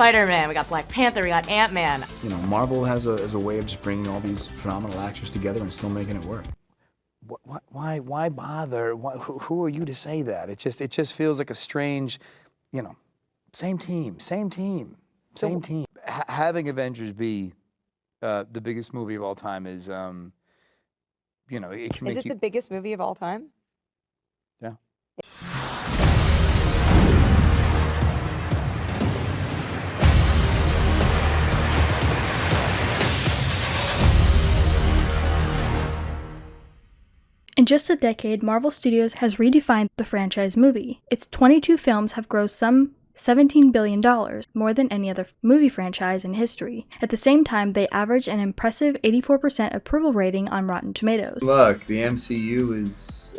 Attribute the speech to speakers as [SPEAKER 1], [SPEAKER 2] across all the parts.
[SPEAKER 1] Spider-Man, we got Black Panther, we got Ant-Man.
[SPEAKER 2] You know, Marvel has a way of just bringing all these phenomenal actors together and still making it work.
[SPEAKER 3] Why bother? Who are you to say that? It just feels like a strange, you know, same team. Having Avengers be the biggest movie of all time is, you know, it can make you...
[SPEAKER 4] Is it the biggest movie of all time?
[SPEAKER 3] Yeah.
[SPEAKER 5] In just a decade, Marvel Studios has redefined the franchise movie. Its 22 films have grossed some $17 billion, more than any other movie franchise in history. At the same time, they average an impressive 84% approval rating on Rotten Tomatoes.
[SPEAKER 6] Look, the MCU is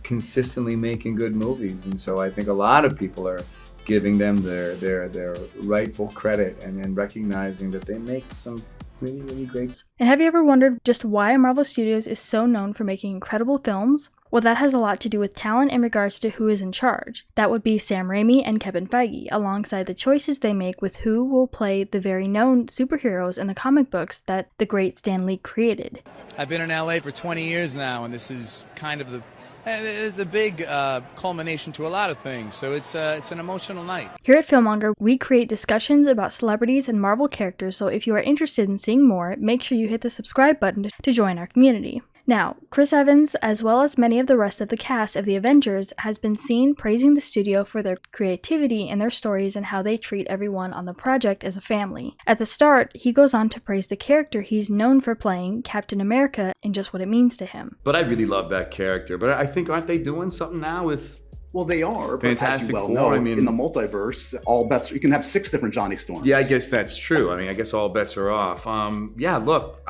[SPEAKER 6] consistently making good movies, and so I think a lot of people are giving them their rightful credit and recognizing that they make some really, really great.
[SPEAKER 5] And have you ever wondered just why Marvel Studios is so known for making incredible films? Well, that has a lot to do with talent in regards to who is in charge. That would be Sam Raimi and Kevin Feige, alongside the choices they make with who will play the very known superheroes in the comic books that the great Stan Lee created.
[SPEAKER 7] I've been in LA for 20 years now, and this is kind of it's a big culmination to a lot of things, so it's an emotional night.
[SPEAKER 5] Here at FilMonger, we create discussions about celebrities and Marvel characters, so if you are interested in seeing more, make sure you hit the subscribe button to join our community. Now, Chris Evans, as well as many of the rest of the cast of the Avengers, has been seen praising the studio for their creativity in their stories and how they treat everyone on the project as a family. At the start, he goes on to praise the character he's known for playing, Captain America, and just what it means to him.
[SPEAKER 6] But I really love that character. But I think, aren't they doing something now with...
[SPEAKER 8] Well, they are, but
[SPEAKER 6] Fantastic
[SPEAKER 8] as you well
[SPEAKER 6] Four,
[SPEAKER 8] know,
[SPEAKER 6] I mean,
[SPEAKER 8] in the multiverse, all bets, you can have 6 different Johnny Storms.
[SPEAKER 6] Yeah, I guess that's true. I mean, I guess all bets are off. Yeah, look,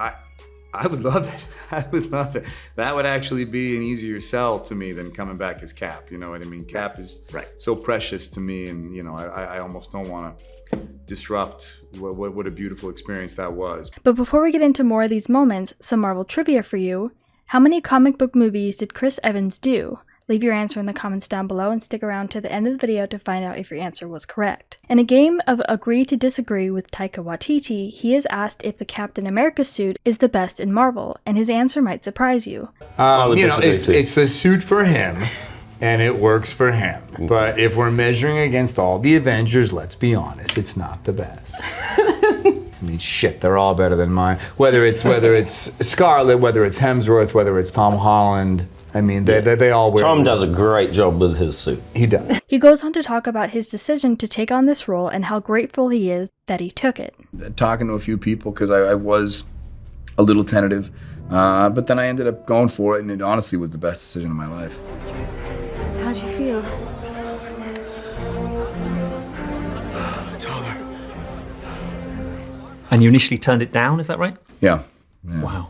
[SPEAKER 6] I would love it. I would love it. That would actually be an easier sell to me than coming back as Cap. You know what I mean? Cap is so precious to me, and you know, I almost don't want to disrupt what a beautiful experience that was.
[SPEAKER 5] But before we get into more of these moments, some Marvel trivia for you. How many comic book movies did Chris Evans do? Leave your answer in the comments down below and stick around to the end of the video to find out if your answer was correct. In a game of Agree to Disagree with Taika Waititi, he is asked if the Captain America suit is the best in Marvel, and his answer might surprise you.
[SPEAKER 9] You know, it's the suit for him, and it works for him. But if we're measuring against all the Avengers, let's be honest, it's not the best. I mean, shit, they're all better than mine. Whether it's Scarlet, whether it's Hemsworth, whether it's Tom Holland. I mean, they all wear...
[SPEAKER 10] Tom does a great job with his suit.
[SPEAKER 9] He does.
[SPEAKER 5] He goes on to talk about his decision to take on this role and how grateful he is that he took it.
[SPEAKER 2] Talking to a few people, because I was a little tentative, but then I ended up going for it, and it honestly was the best decision of my life.
[SPEAKER 4] How'd you feel?
[SPEAKER 8] Taller.
[SPEAKER 11] And you initially turned it down, is that right?
[SPEAKER 2] Yeah.
[SPEAKER 11] Wow.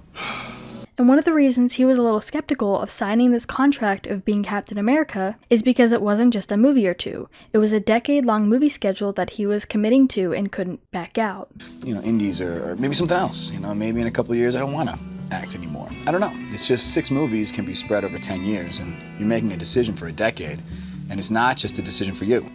[SPEAKER 5] And one of the reasons he was a little skeptical of signing this contract of being Captain America is because it wasn't just a movie or two. It was a decade-long movie schedule that he was committing to and couldn't back out.
[SPEAKER 3] You know, indies or maybe something else. You know, maybe in a couple of years I don't want to act anymore. I don't know. It's just 6 movies can be spread over 10 years, and you're making a decision for a decade, and it's not just a decision for you.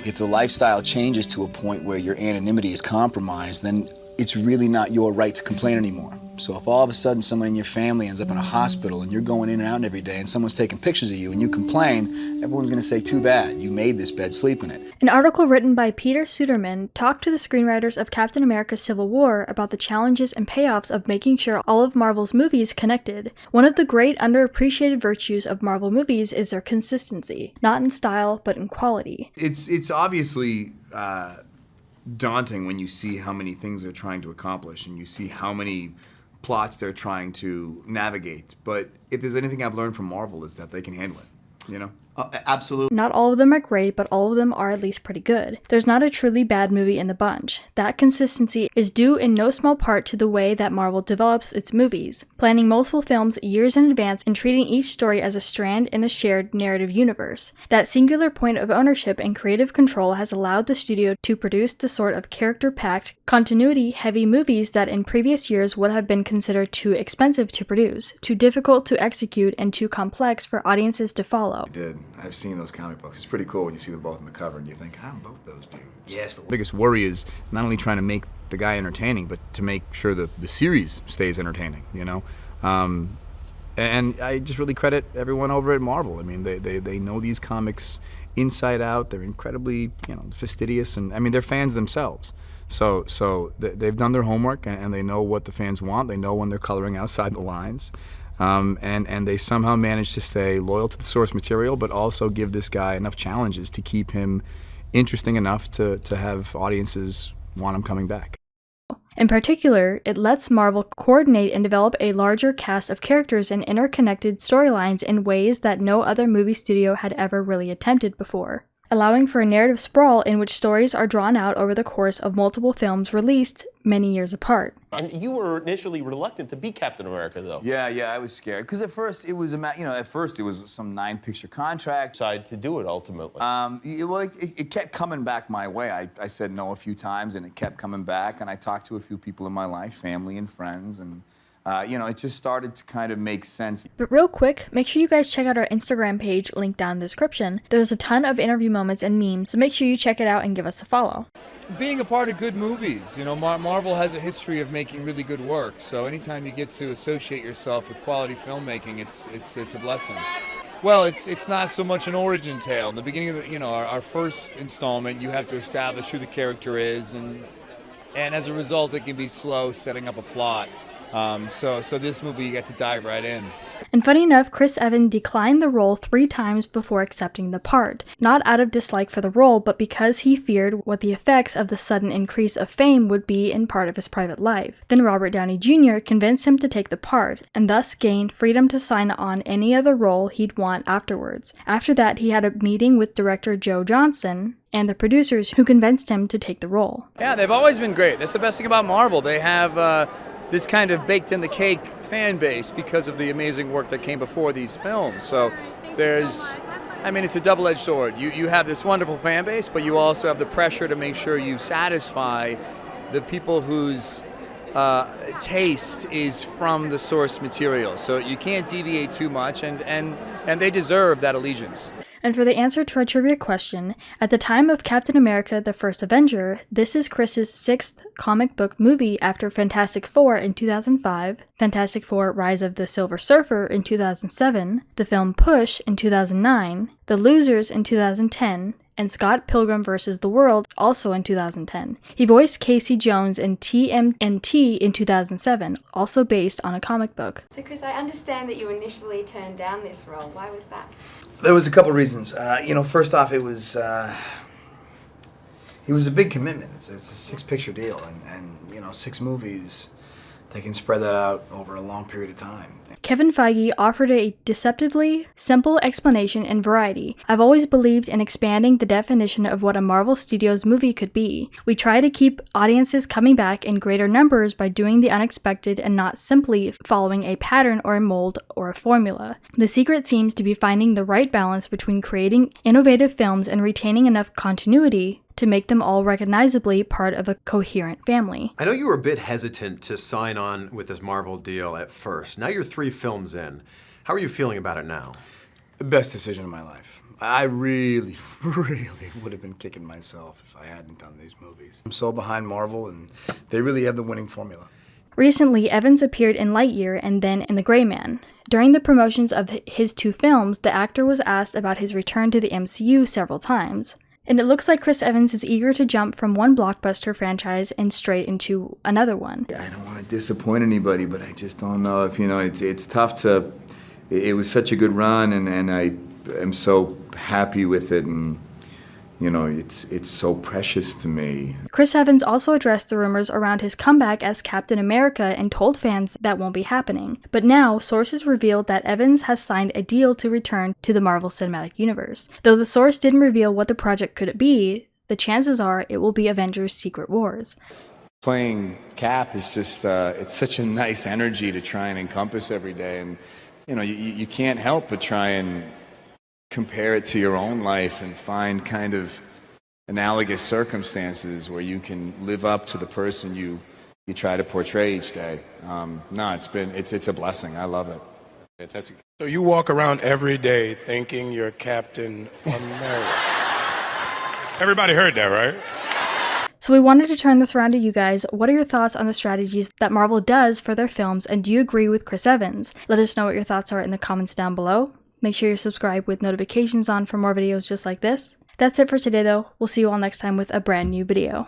[SPEAKER 3] If the lifestyle changes to a point where your anonymity is compromised, then it's really not your right to complain anymore. So if all of a sudden someone in your family ends up in a hospital and you're going in and out every day and someone's taking pictures of you and you complain, everyone's going to say, too bad, you made this bed, sleep in it.
[SPEAKER 5] An article written by Peter Suderman talked to the screenwriters of Captain America Civil War about the challenges and payoffs of making sure all of Marvel's movies connected. One of the great underappreciated virtues of Marvel movies is their consistency, not in style, but in quality.
[SPEAKER 2] It's obviously daunting when you see how many things they're trying to accomplish and you see how many plots they're trying to navigate. But if there's anything I've learned from Marvel, is that they can handle it, you know?
[SPEAKER 8] Absolutely.
[SPEAKER 5] Not all of them are great, but all of them are at least pretty good. There's not a truly bad movie in the bunch. That consistency is due in no small part to the way that Marvel develops its movies, planning multiple films years in advance and treating each story as a strand in a shared narrative universe. That singular point of ownership and creative control has allowed the studio to produce the sort of character-packed, continuity-heavy movies that in previous years would have been considered too expensive to produce, too difficult to execute, and too complex for audiences to follow.
[SPEAKER 2] I did. I've seen those comic books. It's pretty cool when you see them both on the cover and you think, how do both those do Yes, but the biggest worry is not only trying to make the guy entertaining, but to make sure that the series stays entertaining, you know? And I just really credit everyone over at Marvel. I mean, they know these comics inside out. They're incredibly, fastidious, and I mean, they're fans themselves. So they've done their homework, and they know what the fans want. They know when they're coloring outside the lines. And they somehow managed to stay loyal to the source material, but also give this guy enough challenges to keep him interesting enough to have audiences want him coming back.
[SPEAKER 5] In particular, it lets Marvel coordinate and develop a larger cast of characters and interconnected storylines in ways that no other movie studio had ever really attempted before, allowing for a narrative sprawl in which stories are drawn out over the course of multiple films released many years apart.
[SPEAKER 12] And you were initially reluctant to be Captain America, though.
[SPEAKER 3] Yeah, I was scared. Because at first it was some 9-picture contract.
[SPEAKER 12] Decided to do it ultimately.
[SPEAKER 3] It kept coming back my way. I said no a few times, and it kept coming back. And I talked to a few people in my life, family and friends, and it just started to kind of make sense.
[SPEAKER 5] But real quick, make sure you guys check out our Instagram page, linked down in the description. There's a ton of interview moments and memes, so make sure you check it out and give us a follow.
[SPEAKER 7] Being a part of good movies, Marvel has a history of making really good work. So anytime you get to associate yourself with quality filmmaking, it's a blessing. Well, it's not so much an origin tale. In the beginning of our first installment, you have to establish who the character is, and as a result, it can be slow setting up a plot. So this movie, you get to dive right in.
[SPEAKER 5] And funny enough, Chris Evans declined the role 3 times before accepting the part, not out of dislike for the role, but because he feared what the effects of the sudden increase of fame would be in part of his private life. Then Robert Downey Jr. convinced him to take the part, and thus gained freedom to sign on any other role he'd want afterwards. After that, he had a meeting with director Joe Johnston and the producers, who convinced him to take the role.
[SPEAKER 7] Yeah, they've always been great. That's the best thing about Marvel. They have this kind of baked-in-the-cake fan base because of the amazing work that came before these films. So it's a double-edged sword. You have this wonderful fan base, but you also have the pressure to make sure you satisfy the people whose taste is from the source material. So you can't deviate too much, and they deserve that allegiance.
[SPEAKER 5] And for the answer to our trivia question, at the time of Captain America: The First Avenger, this is Chris's 6th comic book movie after Fantastic Four in 2005, Fantastic Four: Rise of the Silver Surfer in 2007, the film Push in 2009, The Losers in 2010, and Scott Pilgrim vs. the World also in 2010. He voiced Casey Jones in TMNT in 2007, also based on a comic book.
[SPEAKER 4] So Chris, I understand that you initially turned down this role. Why was that?
[SPEAKER 2] There was a couple reasons. First off, it was a big commitment. It's a 6-picture deal, and 6 movies. They can spread that out over a long period of time.
[SPEAKER 5] Kevin Feige offered a deceptively simple explanation and variety. I've always believed in expanding the definition of what a Marvel Studios movie could be. We try to keep audiences coming back in greater numbers by doing the unexpected and not simply following a pattern or a mold or a formula. The secret seems to be finding the right balance between creating innovative films and retaining enough continuity to make them all recognizably part of a coherent family.
[SPEAKER 13] I know you were a bit hesitant to sign on with this Marvel deal at first. Now you're 3 films in. How are you feeling about it now?
[SPEAKER 2] The best decision of my life. I really, really would have been kicking myself if I hadn't done these movies. I'm so behind Marvel, and they really have the winning formula.
[SPEAKER 5] Recently, Evans appeared in Lightyear and then in The Gray Man. During the promotions of his 2 films, the actor was asked about his return to the MCU several times. And it looks like Chris Evans is eager to jump from one blockbuster franchise and straight into another one.
[SPEAKER 2] I don't want to disappoint anybody, but I just don't know if, it's tough to... It was such a good run, and I am so happy with it, and, it's so precious to me.
[SPEAKER 5] Chris Evans also addressed the rumors around his comeback as Captain America and told fans that won't be happening. But now, sources revealed that Evans has signed a deal to return to the Marvel Cinematic Universe. Though the source didn't reveal what the project could be, the chances are it will be Avengers Secret Wars.
[SPEAKER 2] Playing Cap is just, it's such a nice energy to try and encompass every day, and, you can't help but try and compare it to your own life and find kind of analogous circumstances where you can live up to the person you try to portray each day. It's a blessing. I love it.
[SPEAKER 14] Fantastic. So you walk around every day thinking you're Captain America. Everybody heard that, right?
[SPEAKER 5] So we wanted to turn this around to you guys. What are your thoughts on the strategies that Marvel does for their films, and do you agree with Chris Evans? Let us know what your thoughts are in the comments down below. Make sure you're subscribed with notifications on for more videos just like this. That's it for today though. We'll see you all next time with a brand new video.